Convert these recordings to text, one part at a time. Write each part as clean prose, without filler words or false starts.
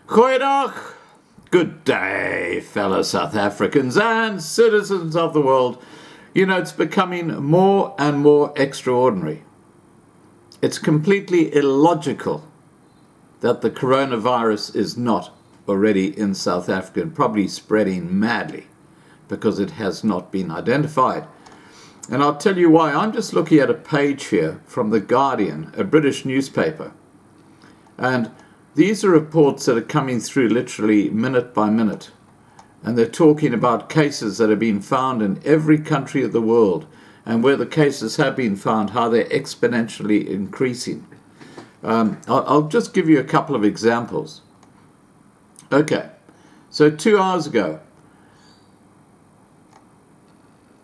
Goeiedag! Good day, fellow South Africans and citizens of the world. You know, it's becoming more and more extraordinary. It's completely illogical that the coronavirus is not already in South Africa and probably spreading madly because it has not been identified. And I'll tell you why. I'm just looking at a page here from The Guardian, a British newspaper. And these are reports that are coming through literally minute by minute. And they're talking about cases that have been found in every country of the world. And where the cases have been found, how they're exponentially increasing. I'll just give you a couple of examples. Okay, so 2 hours ago,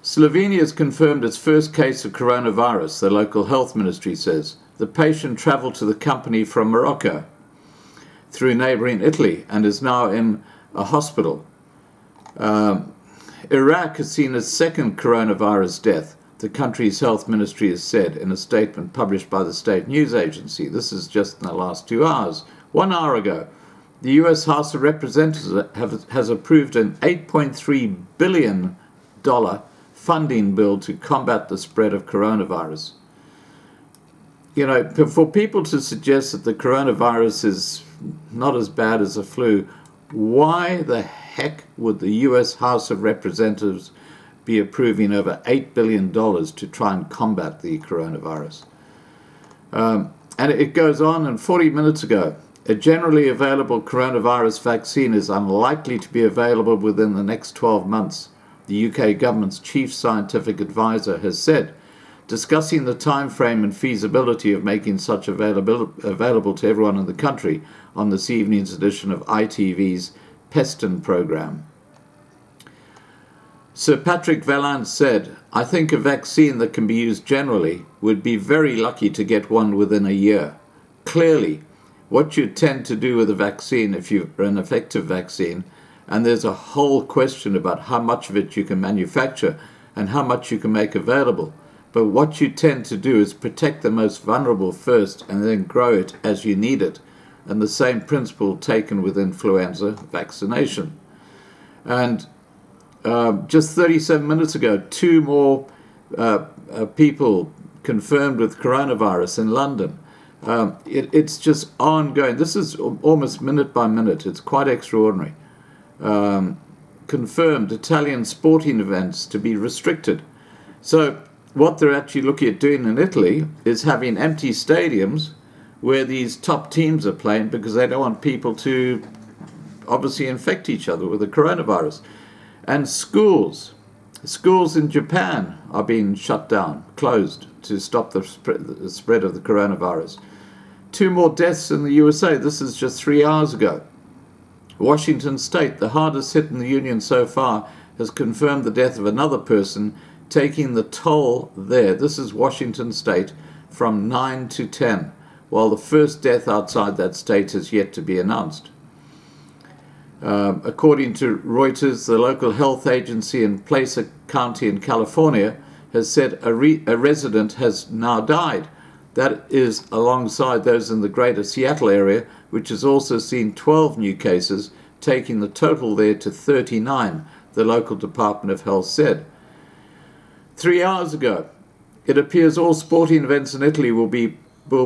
Slovenia has confirmed its first case of coronavirus, the local health ministry says. The patient travelled to the company from Morocco through neighbouring Italy and is now in a hospital. Iraq has seen its second coronavirus death, the country's health ministry has said in a statement published by the state news agency. This is just in the last 2 hours. 1 hour ago, the US House of Representatives has approved an $8.3 billion funding bill to combat the spread of coronavirus. You know, for people to suggest that the coronavirus is not as bad as the flu, why the heck would the US House of Representatives be approving over $8 billion to try and combat the coronavirus? And it goes on, and 40 minutes ago, a generally available coronavirus vaccine is unlikely to be available within the next 12 months, the UK government's chief scientific advisor has said, discussing the time frame and feasibility of making such available to everyone in the country on this evening's edition of ITV's Peston programme. Sir Patrick Vallance said, I think a vaccine that can be used generally would be very lucky to get one within a year. Clearly, what you tend to do with a vaccine, if you're an effective vaccine, and there's a whole question about how much of it you can manufacture and how much you can make available. But what you tend to do is protect the most vulnerable first and then grow it as you need it. And the same principle taken with influenza vaccination. And just 37 minutes ago, 2 more people confirmed with coronavirus in London. It's just ongoing. This is almost minute by minute. It's quite extraordinary. Confirmed Italian sporting events to be restricted. So what they're actually looking at doing in Italy is having empty stadiums where these top teams are playing because they don't want people to obviously infect each other with the coronavirus. And schools in Japan are being shut down, closed to stop the spread of the coronavirus. 2 more deaths in the USA. This is just 3 hours ago. Washington State, the hardest hit in the union so far, has confirmed the death of another person, taking the toll there. This is Washington State from 9 to 10, while the first death outside that state has yet to be announced. According to Reuters, the local health agency in Placer County in California has said a resident has now died. That is alongside those in the greater Seattle area, which has also seen 12 new cases, taking the total there to 39, the local Department of Health said. 3 hours ago, it appears all sporting events in Italy will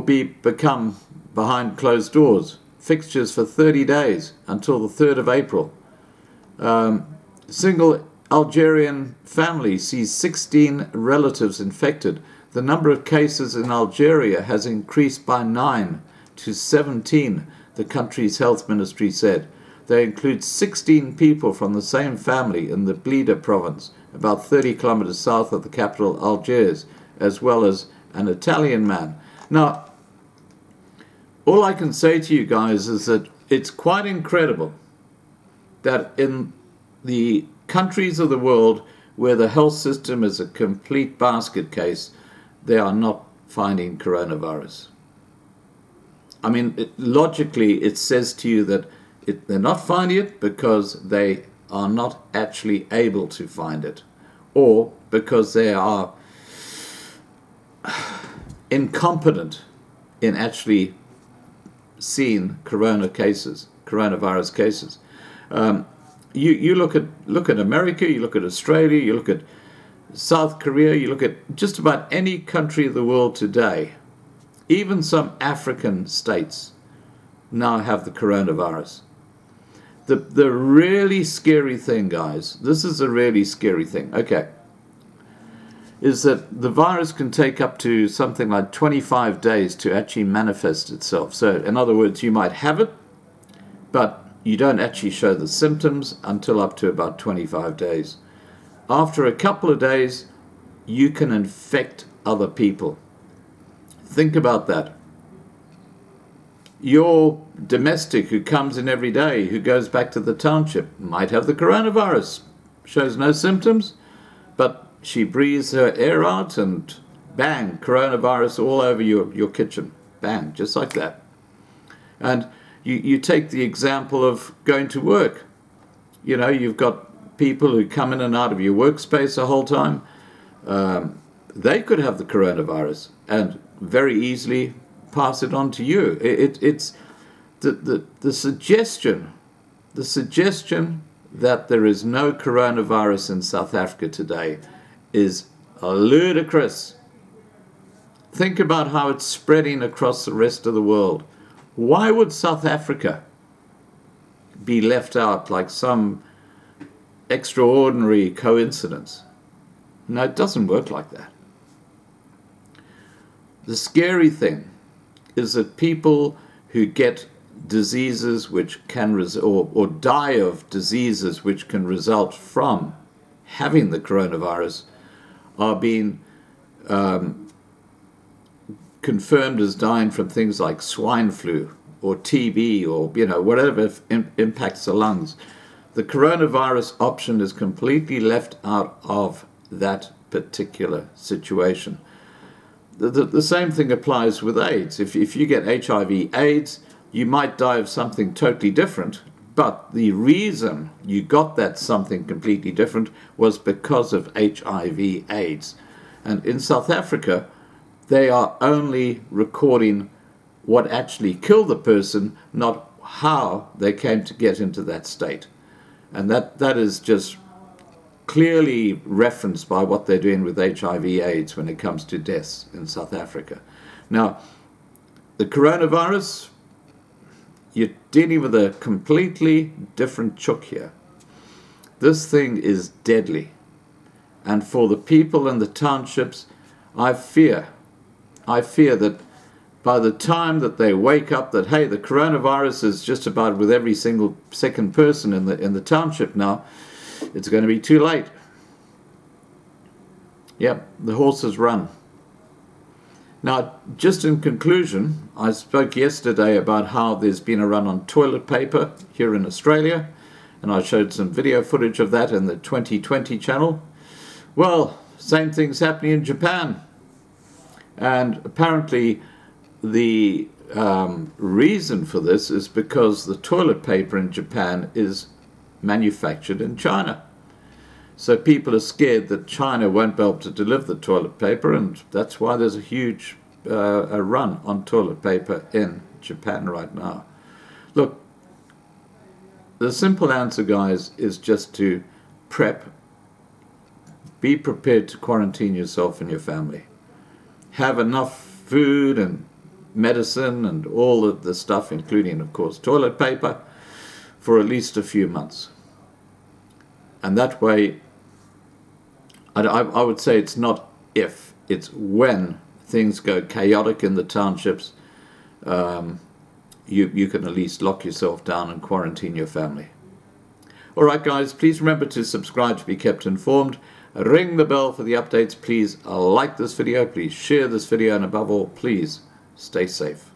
become behind closed doors. Fixtures for 30 days until the 3rd of April. Single Algerian family sees 16 relatives infected. The number of cases in Algeria has increased by 9 to 17, the country's health ministry said. They include 16 people from the same family in the Blida province, about 30 kilometers south of the capital Algiers, as well as an Italian man. Now, all I can say to you guys is that it's quite incredible that in the countries of the world where the health system is a complete basket case, they are not finding coronavirus. I mean, logically, it says to you that they're not finding it because they are not actually able to find it, or because they are incompetent in actually seeing corona cases. coronavirus cases. You look at America, you look at Australia, you look at South Korea, you look at just about any country of the world today, even some African states now have the coronavirus. The really scary thing, guys, this is a really scary thing, okay, is that the virus can take up to something like 25 days to actually manifest itself. So, in other words, you might have it, but you don't actually show the symptoms until up to about 25 days. After a couple of days, you can infect other people. Think about that. Your domestic who comes in every day, who goes back to the township, might have the coronavirus, shows no symptoms, but she breathes her air out and bang, coronavirus all over your kitchen. Bang, just like that. And you take the example of going to work. You know, you've got people who come in and out of your workspace the whole time. They could have the coronavirus and very easily pass it on to you. It's the suggestion that there is no coronavirus in South Africa today is ludicrous. Think about how it's spreading across the rest of the world. Why would South Africa be left out like some extraordinary coincidence? No, it doesn't work like that. The scary thing is that people who get diseases which can or die of diseases which can result from having the coronavirus are being confirmed as dying from things like swine flu or TB or whatever impacts the lungs. The coronavirus option is completely left out of that particular situation. The same thing applies with AIDS. If you get HIV/AIDS, you might die of something totally different, but the reason you got that something completely different was because of HIV/AIDS. And in South Africa, they are only recording what actually killed the person, not how they came to get into that state. And that is just clearly referenced by what they're doing with HIV/AIDS when it comes to deaths in South Africa. Now, the coronavirus, you're dealing with a completely different chook here. This thing is deadly. And for the people in the townships, I fear that by the time that they wake up that, hey, the coronavirus is just about with every single second person in the township now, it's going to be too late. Yep, the horses run. Now, just in conclusion, I spoke yesterday about how there's been a run on toilet paper here in Australia, and I showed some video footage of that in the 2020 channel. Well, same thing's happening in Japan. And apparently the reason for this is because the toilet paper in Japan is manufactured in China. So people are scared that China won't be able to deliver the toilet paper, and that's why there's a huge a run on toilet paper in Japan right now. Look, the simple answer, guys, is just to prep. Be prepared to quarantine yourself and your family. Have enough food and medicine and all of the stuff, including, of course, toilet paper, for at least a few months. And that way, I would say it's not if, it's when things go chaotic in the townships, you can at least lock yourself down and quarantine your family. All right, guys, please remember to subscribe to be kept informed. Ring the bell for the updates. Please like this video. Please share this video. And above all, please stay safe.